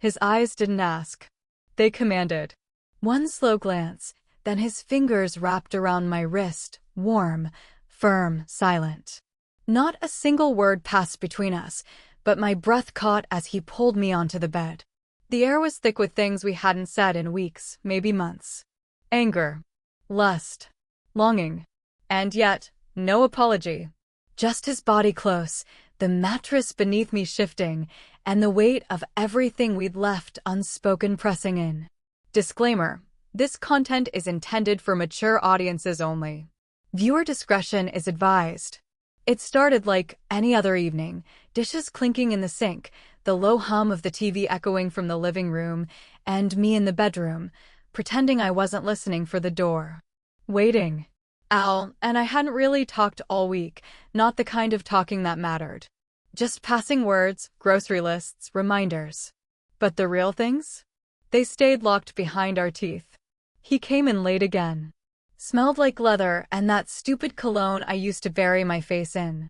His eyes didn't ask. They commanded. One slow glance, then his fingers wrapped around my wrist, warm, firm, silent. Not a single word passed between us, but my breath caught as he pulled me onto the bed. The air was thick with things we hadn't said in weeks, maybe months. Anger, lust, longing, and yet, no apology. Just his body close, the mattress beneath me shifting, and the weight of everything we'd left unspoken pressing in. Disclaimer: this content is intended for mature audiences only. Viewer discretion is advised. It started like any other evening, dishes clinking in the sink, the low hum of the TV echoing from the living room, and me in the bedroom, pretending I wasn't listening for the door. Waiting. And I hadn't really talked all week, not the kind of talking that mattered. Just passing words, grocery lists, reminders. But the real things? They stayed locked behind our teeth. He came in late again. Smelled like leather and that stupid cologne I used to bury my face in.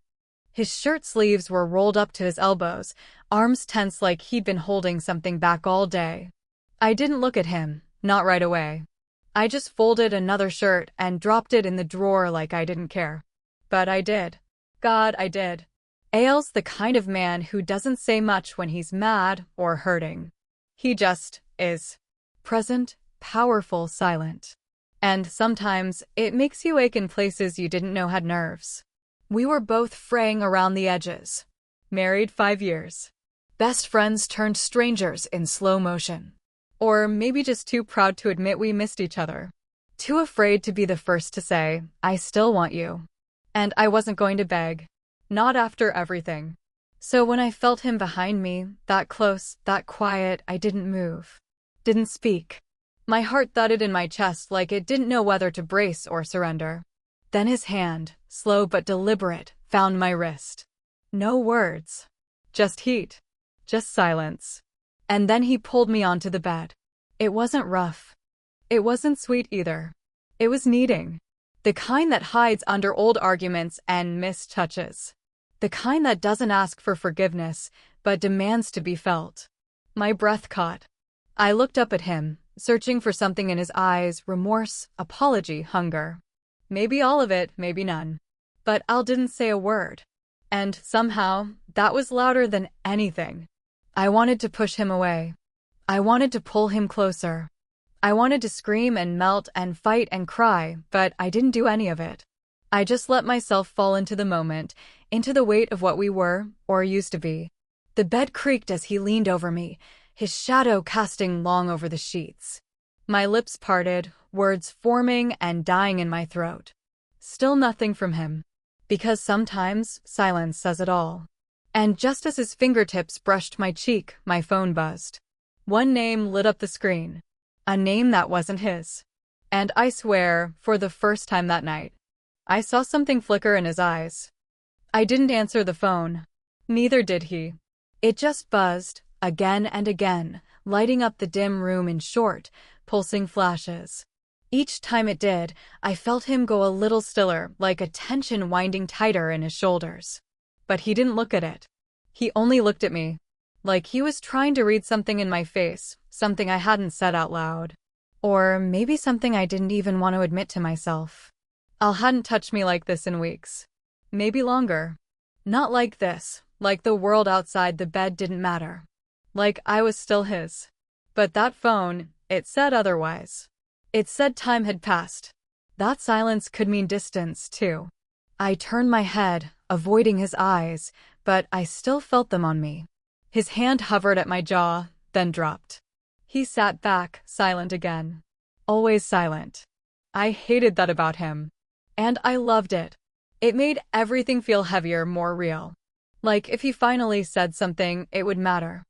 His shirt sleeves were rolled up to his elbows, arms tense like he'd been holding something back all day. I didn't look at him, not right away. I just folded another shirt and dropped it in the drawer like I didn't care. But I did. God, I did. Eyal's the kind of man who doesn't say much when he's mad or hurting. He just is. Present, powerful, silent. And sometimes, it makes you ache in places you didn't know had nerves. We were both fraying around the edges. Married 5 years. Best friends turned strangers in slow motion. Or maybe just too proud to admit we missed each other. Too afraid to be the first to say, I still want you. And I wasn't going to beg. Not after everything. So when I felt him behind me, that close, that quiet, I didn't move. Didn't speak. My heart thudded in my chest like it didn't know whether to brace or surrender. Then his hand, slow but deliberate, found my wrist. No words. Just heat. Just silence. And then he pulled me onto the bed. It wasn't rough. It wasn't sweet either. It was kneading. The kind that hides under old arguments and missed touches. The kind that doesn't ask for forgiveness, but demands to be felt. My breath caught. I looked up at him, searching for something in his eyes, remorse, apology, hunger. Maybe all of it, maybe none. But Al didn't say a word. And somehow, that was louder than anything. I wanted to push him away. I wanted to pull him closer. I wanted to scream and melt and fight and cry, but I didn't do any of it. I just let myself fall into the moment, into the weight of what we were, or used to be. The bed creaked as he leaned over me, his shadow casting long over the sheets. My lips parted, words forming and dying in my throat. Still nothing from him. Because sometimes, silence says it all. And just as his fingertips brushed my cheek, my phone buzzed. One name lit up the screen. A name that wasn't his. And I swear, for the first time that night, I saw something flicker in his eyes. I didn't answer the phone. Neither did he. It just buzzed, again and again, lighting up the dim room in short, pulsing flashes. Each time it did, I felt him go a little stiller, like a tension winding tighter in his shoulders. But he didn't look at it. He only looked at me. Like he was trying to read something in my face, something I hadn't said out loud. Or maybe something I didn't even want to admit to myself. Al hadn't touched me like this in weeks. Maybe longer. Not like this, like the world outside the bed didn't matter. Like I was still his. But that phone, it said otherwise. It said time had passed. That silence could mean distance, too. I turned my head, avoiding his eyes, but I still felt them on me. His hand hovered at my jaw, then dropped. He sat back, silent again. Always silent. I hated that about him. And I loved it. It made everything feel heavier, more real. Like if he finally said something, it would matter.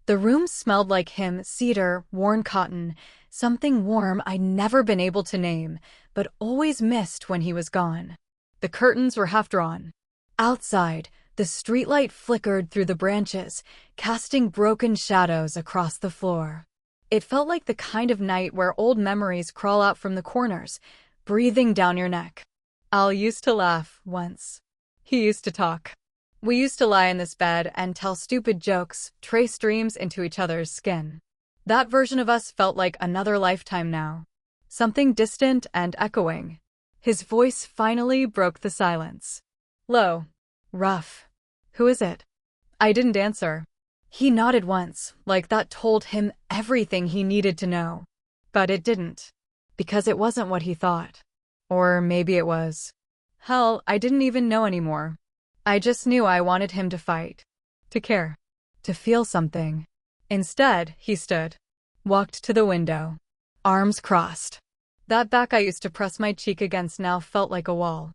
The room smelled like him, cedar, worn cotton, something warm I'd never been able to name, but always missed when he was gone. The curtains were half drawn. Outside, the streetlight flickered through the branches, casting broken shadows across the floor. It felt like the kind of night where old memories crawl out from the corners, breathing down your neck. Al used to laugh, once. He used to talk. We used to lie in this bed and tell stupid jokes, trace dreams into each other's skin. That version of us felt like another lifetime now. Something distant and echoing. His voice finally broke the silence. Low. Rough. Who is it? I didn't answer. He nodded once, like that told him everything he needed to know. But it didn't. Because it wasn't what he thought. Or maybe it was. Hell, I didn't even know anymore. I just knew I wanted him to fight. To care. To feel something. Instead, he stood. Walked to the window. Arms crossed. That back I used to press my cheek against now felt like a wall.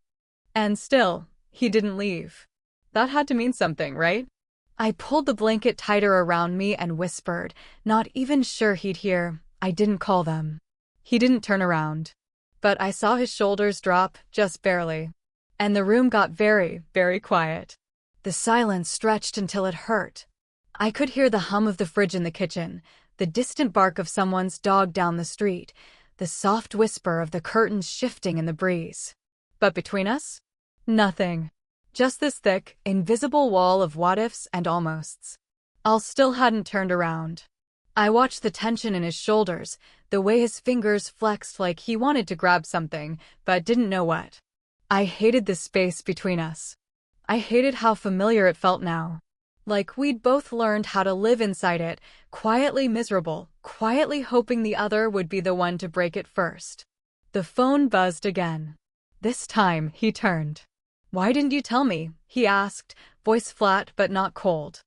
And still, he didn't leave. That had to mean something, right? I pulled the blanket tighter around me and whispered, not even sure he'd hear. I didn't call them. He didn't turn around. But I saw his shoulders drop, just barely. And the room got very, very quiet. The silence stretched until it hurt. I could hear the hum of the fridge in the kitchen, the distant bark of someone's dog down the street, the soft whisper of the curtains shifting in the breeze. But between us? Nothing. Just this thick, invisible wall of what-ifs and almosts. Al still hadn't turned around. I watched the tension in his shoulders, the way his fingers flexed like he wanted to grab something, but didn't know what. I hated the space between us. I hated how familiar it felt now. Like we'd both learned how to live inside it, quietly miserable, quietly hoping the other would be the one to break it first. The phone buzzed again. This time, he turned. Why didn't you tell me? He asked, voice flat but not cold.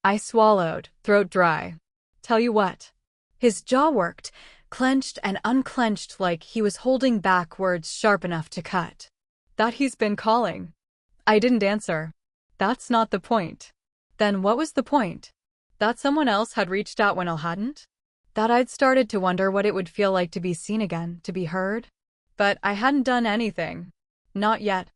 I swallowed, throat dry. Tell you what. His jaw worked, clenched and unclenched like he was holding back words sharp enough to cut. That he's been calling. I didn't answer. That's not the point. Then what was the point? That someone else had reached out when I hadn't? That I'd started to wonder what it would feel like to be seen again, to be heard? But I hadn't done anything. Not yet.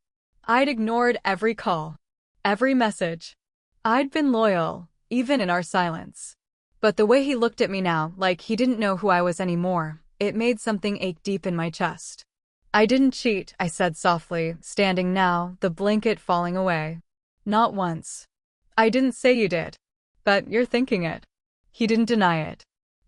I'd ignored every call. Every message. I'd been loyal, even in our silence. But the way he looked at me now, like he didn't know who I was anymore, it made something ache deep in my chest. I didn't cheat, I said softly, standing now, the blanket falling away. Not once. I didn't say you did. But you're thinking it. He didn't deny it.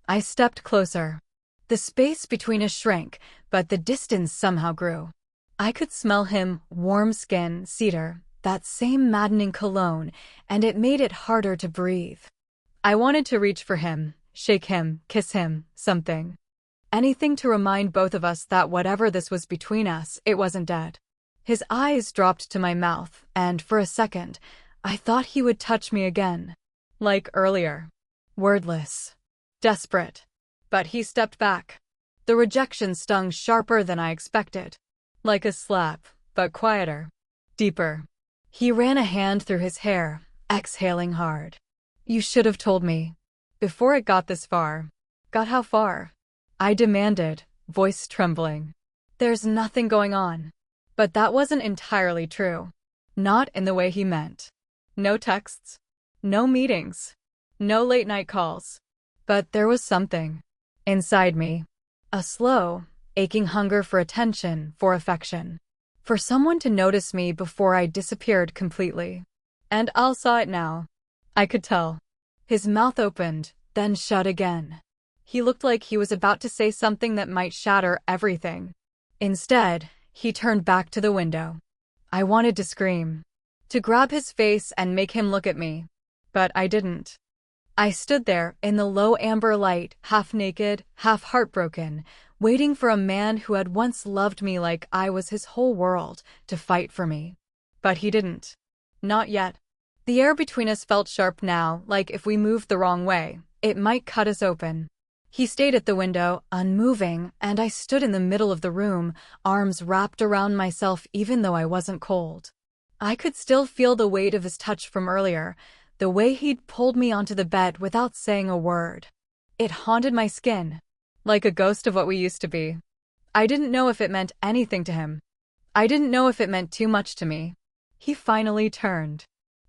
I stepped closer. The space between us shrank, but the distance somehow grew. I could smell him, warm skin, cedar, that same maddening cologne, and it made it harder to breathe. I wanted to reach for him, shake him, kiss him, something. Anything to remind both of us that whatever this was between us, it wasn't dead. His eyes dropped to my mouth, and for a second, I thought he would touch me again. Like earlier. Wordless. Desperate. But he stepped back. The rejection stung sharper than I expected. Like a slap, but quieter. Deeper. He ran a hand through his hair, exhaling hard. You should have told me. Before it got this far. Got how far? I demanded, voice trembling. There's nothing going on. But that wasn't entirely true. Not in the way he meant. No texts. No meetings. No late-night calls. But there was something. Inside me. A slow, aching hunger for attention, for affection. For someone to notice me before I disappeared completely. And Al saw it now. I could tell. His mouth opened, then shut again. He looked like he was about to say something that might shatter everything. Instead, he turned back to the window. I wanted to scream. To grab his face and make him look at me. But I didn't. I stood there in the low amber light, half naked, half heartbroken, waiting for a man who had once loved me like I was his whole world, to fight for me. But he didn't. Not yet. The air between us felt sharp now, like if we moved the wrong way, it might cut us open. He stayed at the window, unmoving, and I stood in the middle of the room, arms wrapped around myself even though I wasn't cold. I could still feel the weight of his touch from earlier, the way he'd pulled me onto the bed without saying a word. It haunted my skin, like a ghost of what we used to be. I didn't know if it meant anything to him. I didn't know if it meant too much to me. He finally turned.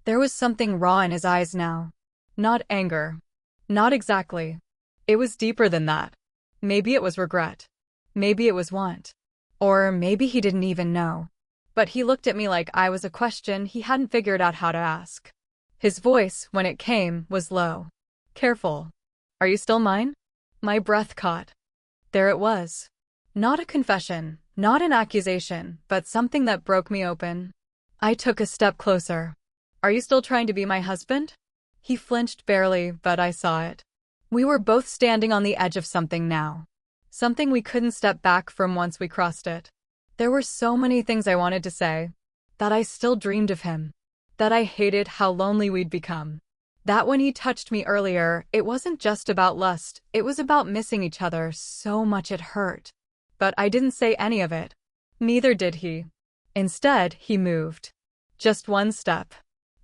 There was something raw in his eyes now. Not anger. Not exactly. It was deeper than that. Maybe it was regret. Maybe it was want. Or maybe he didn't even know. But he looked at me like I was a question he hadn't figured out how to ask. His voice, when it came, was low. Careful. Are you still mine? My breath caught. There it was. Not a confession, not an accusation, but something that broke me open. I took a step closer. Are you still trying to be my husband? He flinched barely, but I saw it. We were both standing on the edge of something now. Something we couldn't step back from once we crossed it. There were so many things I wanted to say. That I still dreamed of him. That I hated how lonely we'd become. That when he touched me earlier, it wasn't just about lust, it was about missing each other so much it hurt. But I didn't say any of it. Neither did he. Instead, he moved. Just one step.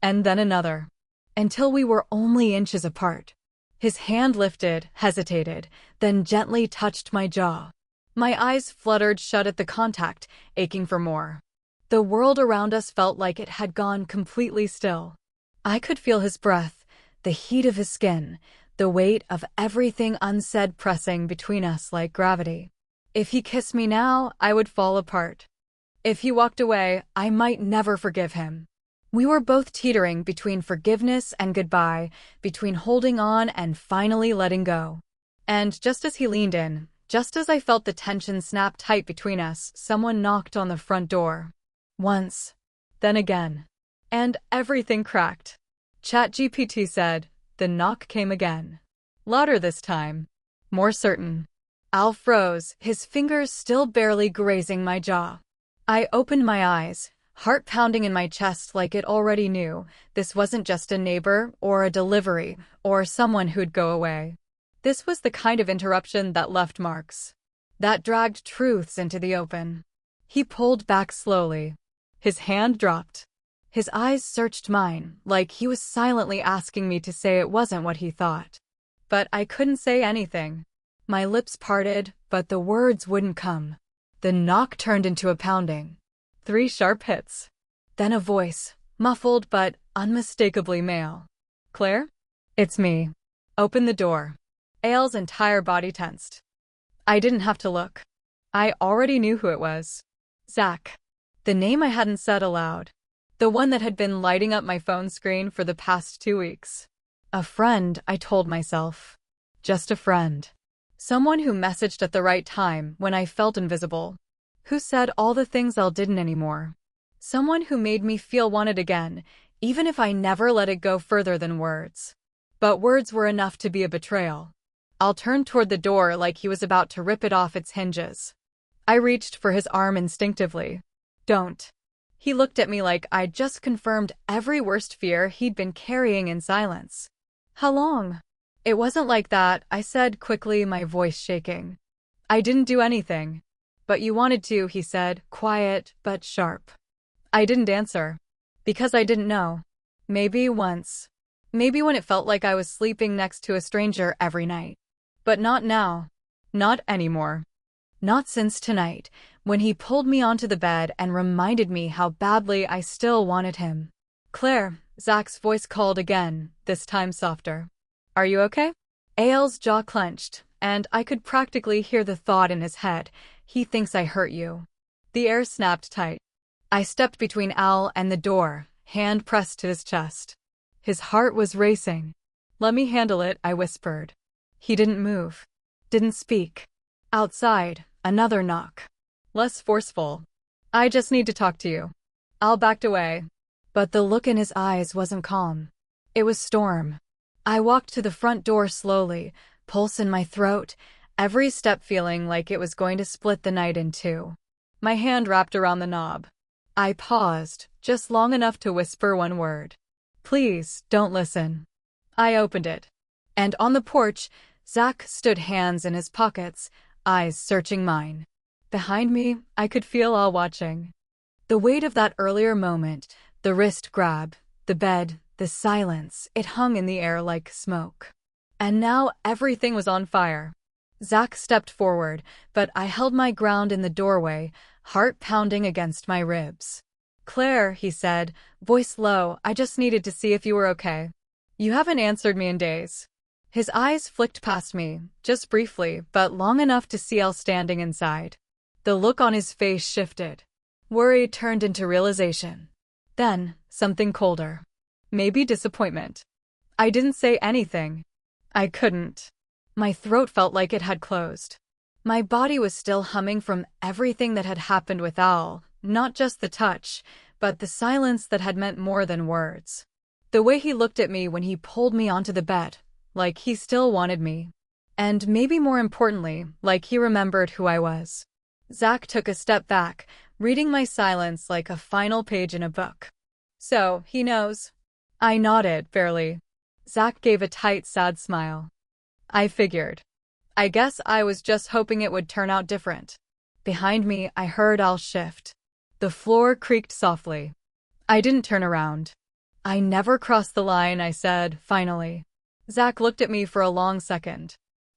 And then another. Until we were only inches apart. His hand lifted, hesitated, then gently touched my jaw. My eyes fluttered shut at the contact, aching for more. The world around us felt like it had gone completely still. I could feel his breath, the heat of his skin, the weight of everything unsaid pressing between us like gravity. If he kissed me now, I would fall apart. If he walked away, I might never forgive him. We were both teetering between forgiveness and goodbye, between holding on and finally letting go. And just as he leaned in, just as I felt the tension snap tight between us, someone knocked on the front door. Once. Then again. And everything cracked. ChatGPT said. The knock came again. Louder this time. More certain. Al froze, his fingers still barely grazing my jaw. I opened my eyes, heart pounding in my chest like it already knew. This wasn't just a neighbor, or a delivery, or someone who'd go away. This was the kind of interruption that left marks. That dragged truths into the open. He pulled back slowly. His hand dropped. His eyes searched mine, like he was silently asking me to say it wasn't what he thought. But I couldn't say anything. My lips parted, but the words wouldn't come. The knock turned into a pounding. 3 sharp hits. Then a voice, muffled but unmistakably male. Claire? It's me. Open the door. Ail's entire body tensed. I didn't have to look. I already knew who it was. Zach. The name I hadn't said aloud. The one that had been lighting up my phone screen for the past 2 weeks. A friend, I told myself. Just a friend. Someone who messaged at the right time when I felt invisible. Who said all the things I didn't anymore. Someone who made me feel wanted again, even if I never let it go further than words. But words were enough to be a betrayal. Al turned toward the door like he was about to rip it off its hinges. I reached for his arm instinctively. Don't. He looked at me like I'd just confirmed every worst fear he'd been carrying in silence. How long? It wasn't like that, I said quickly, my voice shaking. I didn't do anything. But you wanted to, he said, quiet but sharp. I didn't answer. Because I didn't know. Maybe once. Maybe when it felt like I was sleeping next to a stranger every night. But not now. Not anymore. Not since tonight, when he pulled me onto the bed and reminded me how badly I still wanted him. Claire, Zach's voice called again, this time softer. Are you okay? Ail's jaw clenched, and I could practically hear the thought in his head. He thinks I hurt you. The air snapped tight. I stepped between Al and the door, hand pressed to his chest. His heart was racing. Let me handle it, I whispered. He didn't move. Didn't speak. Outside, another knock. Less forceful. I just need to talk to you. Al backed away. But the look in his eyes wasn't calm. It was storm. I walked to the front door slowly, pulse in my throat, every step feeling like it was going to split the night in two. My hand wrapped around the knob. I paused, just long enough to whisper one word. Please, don't listen. I opened it. And on the porch, Zach stood, hands in his pockets, eyes searching mine. Behind me, I could feel Al watching. The weight of that earlier moment, the wrist grab, the bed, the silence, it hung in the air like smoke. And now everything was on fire. Zach stepped forward, but I held my ground in the doorway, heart pounding against my ribs. Claire, he said, voice low, I just needed to see if you were okay. You haven't answered me in days. His eyes flicked past me, just briefly, but long enough to see Al standing inside. The look on his face shifted. Worry turned into realization. Then, something colder. Maybe disappointment. I didn't say anything. I couldn't. My throat felt like it had closed. My body was still humming from everything that had happened with Al, not just the touch, but the silence that had meant more than words. The way he looked at me when he pulled me onto the bed, like he still wanted me. And maybe more importantly, like he remembered who I was. Zach took a step back, reading my silence like a final page in a book. So, he knows. I nodded, barely. Zach gave a tight, sad smile. I figured. I guess I was just hoping it would turn out different. Behind me, I heard Al shift. The floor creaked softly. I didn't turn around. I never crossed the line, I said, finally. Zach looked at me for a long second.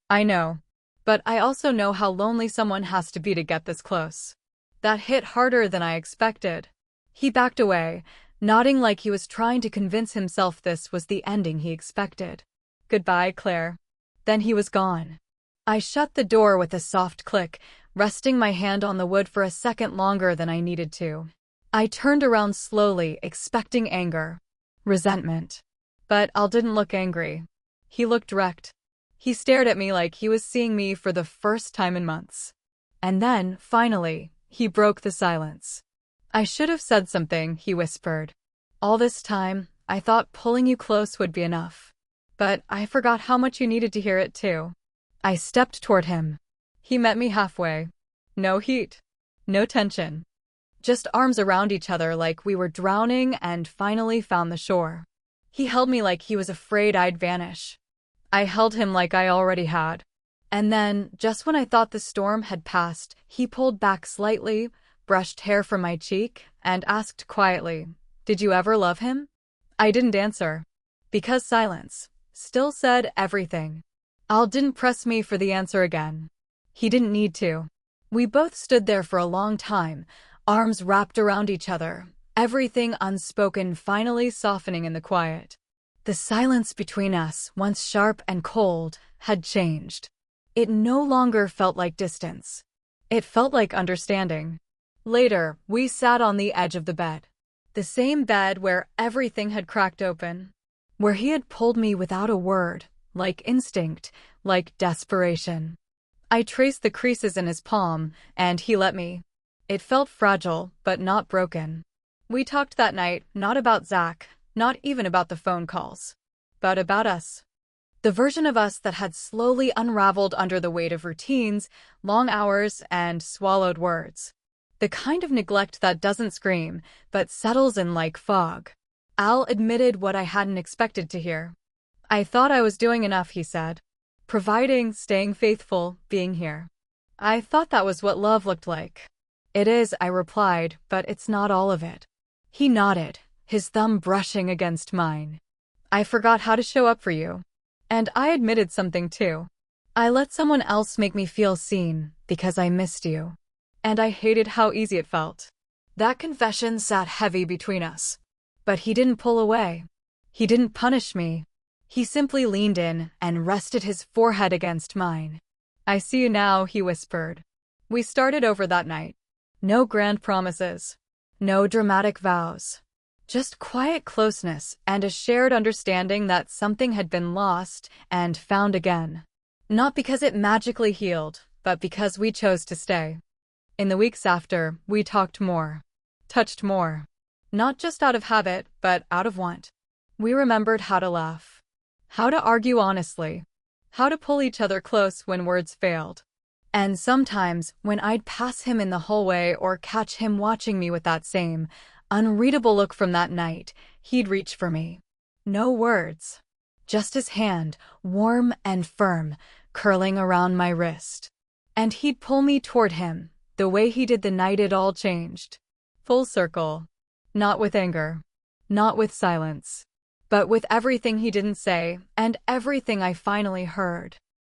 I know. But I also know how lonely someone has to be to get this close. That hit harder than I expected. He backed away, nodding like he was trying to convince himself this was the ending he expected. Goodbye, Claire. Then he was gone. I shut the door with a soft click, resting my hand on the wood for a second longer than I needed to. I turned around slowly, expecting anger, resentment. But Al didn't look angry. He looked wrecked. He stared at me like he was seeing me for the first time in months. And then, finally, he broke the silence. I should have said something, he whispered. All this time, I thought pulling you close would be enough. But I forgot how much you needed to hear it too. I stepped toward him. He met me halfway. No heat. No tension. Just arms around each other like we were drowning and finally found the shore. He held me like he was afraid I'd vanish. I held him like I already had. And then, just when I thought the storm had passed, he pulled back slightly, brushed hair from my cheek, and asked quietly, "Did you ever love him?" I didn't answer. Because silence still said everything. Al didn't press me for the answer again. He didn't need to. We both stood there for a long time, arms wrapped around each other, everything unspoken finally softening in the quiet. The silence between us, once sharp and cold, had changed. It no longer felt like distance. It felt like understanding. Later, we sat on the edge of the bed. The same bed where everything had cracked open. Where he had pulled me without a word, like instinct, like desperation. I traced the creases in his palm, and he let me. It felt fragile, but not broken. We talked that night, not about Zach, not even about the phone calls, but about us. The version of us that had slowly unraveled under the weight of routines, long hours, and swallowed words. The kind of neglect that doesn't scream, but settles in like fog. Al admitted what I hadn't expected to hear. I thought I was doing enough, he said. Providing, staying faithful, being here. I thought that was what love looked like. It is, I replied, but it's not all of it. He nodded, his thumb brushing against mine. I forgot how to show up for you. And I admitted something too. I let someone else make me feel seen because I missed you. And I hated how easy it felt. That confession sat heavy between us. But he didn't pull away. He didn't punish me. He simply leaned in and rested his forehead against mine. I see you now, he whispered. We started over that night. No grand promises. No dramatic vows. Just quiet closeness and a shared understanding that something had been lost and found again. Not because it magically healed, but because we chose to stay. In the weeks after, we talked more. Touched more. Not just out of habit, but out of want. We remembered how to laugh. How to argue honestly. How to pull each other close when words failed. And sometimes, when I'd pass him in the hallway or catch him watching me with that same, unreadable look from that night, he'd reach for me. No words. Just his hand, warm and firm, curling around my wrist. And he'd pull me toward him, the way he did the night it all changed. Full circle. Not with anger. Not with silence. But with everything he didn't say, and everything I finally heard.